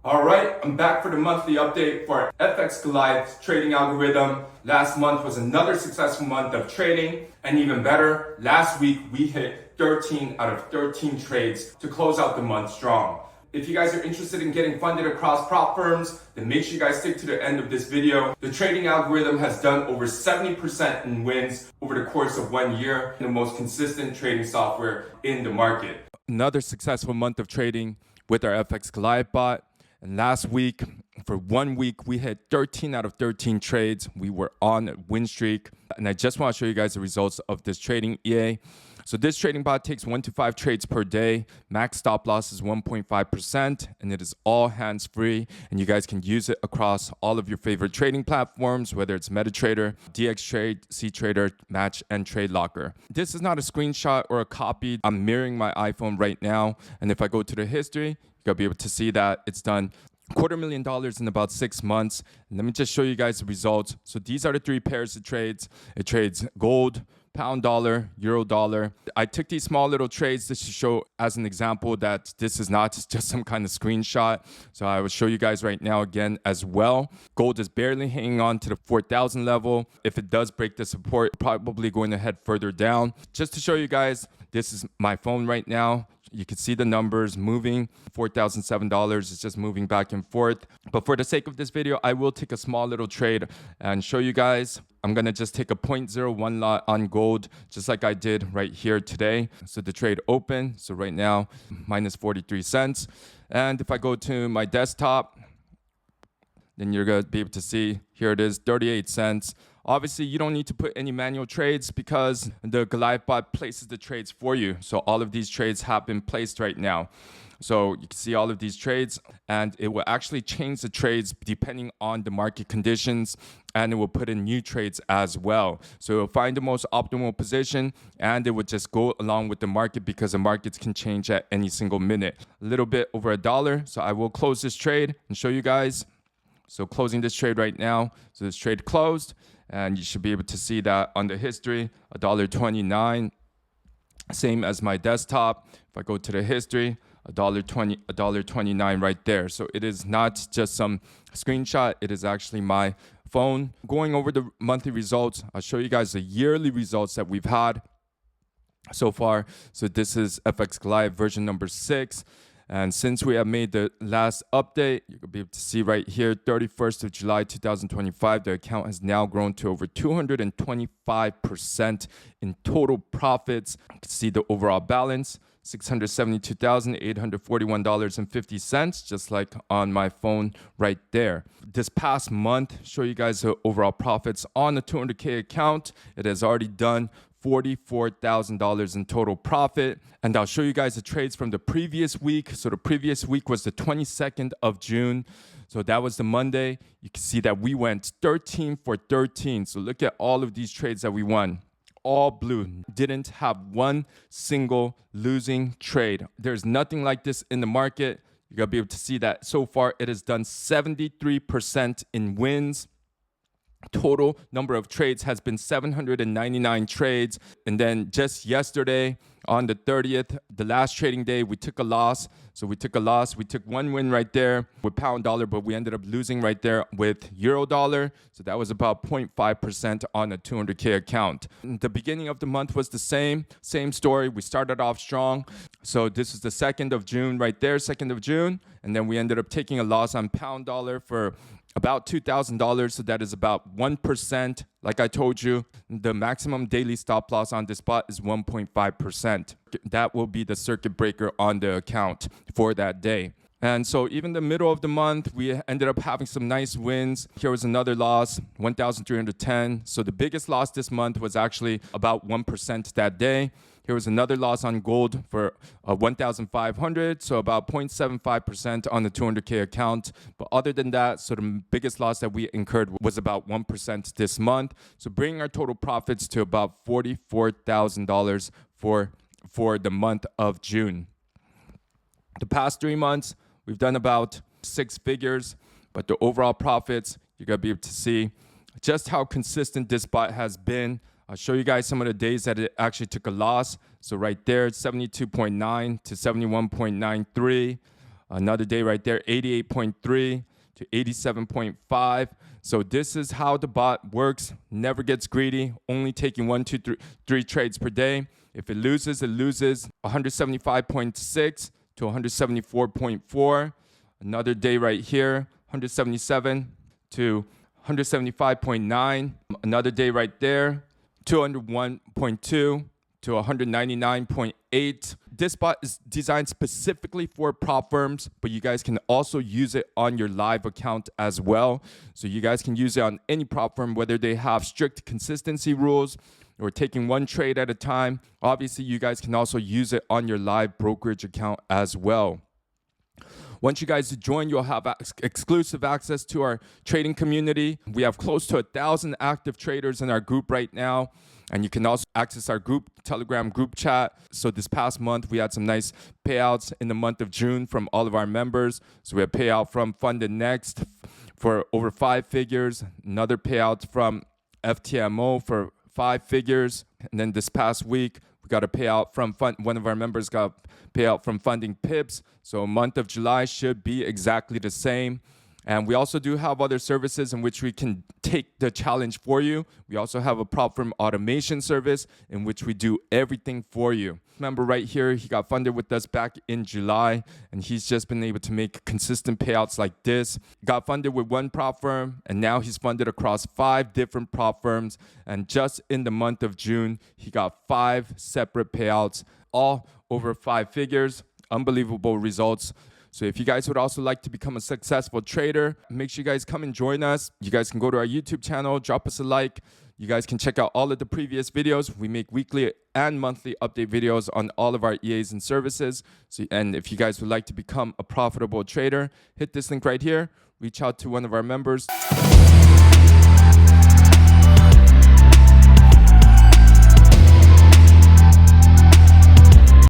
All right, I'm back for the monthly update for our FX Goliath trading algorithm. Last month was another successful month of trading, and even better, last week we hit 13 out of 13 trades to close out the month strong. If you guys are interested in getting funded across prop firms, then make sure you guys stick to the end of this video. The trading algorithm has done over 70% in wins over the course of 1 year, the most consistent trading software in the market. Another successful month of trading with our FX Goliath bot. And last week, for 1 week, we hit 13 out of 13 trades. We were on a win streak. And I just want to show you guys the results of this trading EA. So this trading bot takes 1 to 5 trades per day. Max stop loss is 1.5%, and it is all hands-free. And you guys can use it across all of your favorite trading platforms, whether it's MetaTrader, DXTrade, CTrader, Match, and TradeLocker. This is not a screenshot or a copy. I'm mirroring my iPhone right now. And if I go to the history, you'll be able to see that it's done $250,000 in about 6 months. And let me just show you guys the results. So these are the 3 pairs it trades. It trades gold, pound dollar, euro dollar. I took these small little trades just to show as an example that this is not just some kind of screenshot. So I will show you guys right now again as well. Gold is barely hanging on to the 4,000 level. If it does break the support, probably going to head further down. Just to show you guys, this is my phone right now. You can see the numbers moving. $4,007 is just moving back and forth. But for the sake of this video, I will take a small little trade and show you guys. I'm going to just take a 0.01 lot on gold, just like I did right here today. So the trade open. So right now, minus 43 cents. And if I go to my desktop, then you're going to be able to see here it is, 38 cents. Obviously, you don't need to put any manual trades because the Goliath bot places the trades for you. So all of these trades have been placed right now. So you can see all of these trades, and it will actually change the trades depending on the market conditions, and it will put in new trades as well. So it will find the most optimal position, and it would just go along with the market because the markets can change at any single minute. A little bit over $1. So I will close this trade and show you guys. So closing this trade right now. So this trade closed. And you should be able to see that on the history, $1.29, same as my desktop. If I go to the history, $1.29 right there. So it is not just some screenshot. It is actually my phone. Going over the monthly results, I'll show you guys the yearly results that we've had so far. So this is FX Goliath version number 6. And since we have made the last update, you can be able to see right here, 31st of July, 2025, the account has now grown to over 225% in total profits. You can see the overall balance, $672,841.50, just like on my phone right there. This past month, show you guys the overall profits on the 200K account. It has already done $44,000 in total profit. And I'll show you guys the trades from the previous week. So the previous week was the 22nd of June. So that was the Monday. You can see that we went 13 for 13. So look at all of these trades that we won. All blue. Didn't have one single losing trade. There's nothing like this in the market. You gotta be able to see that so far it has done 73% in wins. Total number of trades has been 799 trades. And then just yesterday on the 30th, the last trading day, we took a loss. So we took a loss. We took one win right there with pound dollar, but we ended up losing right there with euro dollar. So that was about 0.5% on a 200K account. The beginning of the month was the same story. We started off strong. So this is the 2nd of June right there, 2nd of June. And then we ended up taking a loss on pound dollar for about $2,000, so that is about 1%. Like I told you, the maximum daily stop loss on this spot is 1.5%. That will be the circuit breaker on the account for that day. And so even the middle of the month, we ended up having some nice wins. Here was another loss, 1,310. So the biggest loss this month was actually about 1% that day. Here was another loss on gold for 1,500, so about 0.75% on the 200K account. But other than that, so the biggest loss that we incurred was about 1% this month. So bringing our total profits to about $44,000 for the month of June. The past 3 months, we've done about 6 figures, but the overall profits, you're going to be able to see just how consistent this bot has been. I'll show you guys some of the days that it actually took a loss. So right there, 72.9 to 71.93. Another day right there, 88.3 to 87.5. So this is how the bot works. Never gets greedy, only taking 1, 2, 3 trades per day. If it loses 175.6 to 174.4. Another day right here, 177 to 175.9. Another day right there, 201.2 to 199.8. This bot is designed specifically for prop firms, but you guys can also use it on your live account as well. So you guys can use it on any prop firm, whether they have strict consistency rules or taking one trade at a time. Obviously, you guys can also use it on your live brokerage account as well. Once you guys join, you'll have exclusive access to our trading community. We have close to 1,000 active traders in our group right now. And you can also access our Telegram group chat. So this past month, we had some nice payouts in the month of June from all of our members. So we had payout from Funded Next for over 5 figures. Another payout from FTMO for 5 figures. And then this past week, we got a payout from one of our members got a payout from Funding Pips. So month of July should be exactly the same. And we also do have other services in which we can take the challenge for you. We also have a prop firm automation service in which we do everything for you. Member right here, he got funded with us back in July, and he's just been able to make consistent payouts like this. Got funded with one prop firm, and now he's funded across 5 different prop firms. And just in the month of June, he got 5 separate payouts, all over 5 figures. Unbelievable results. So if you guys would also like to become a successful trader, make sure you guys come and join us. You guys can go to our YouTube channel, drop us a like. You guys can check out all of the previous videos. We make weekly and monthly update videos on all of our EAs and services. And if you guys would like to become a profitable trader, hit this link right here. Reach out to one of our members.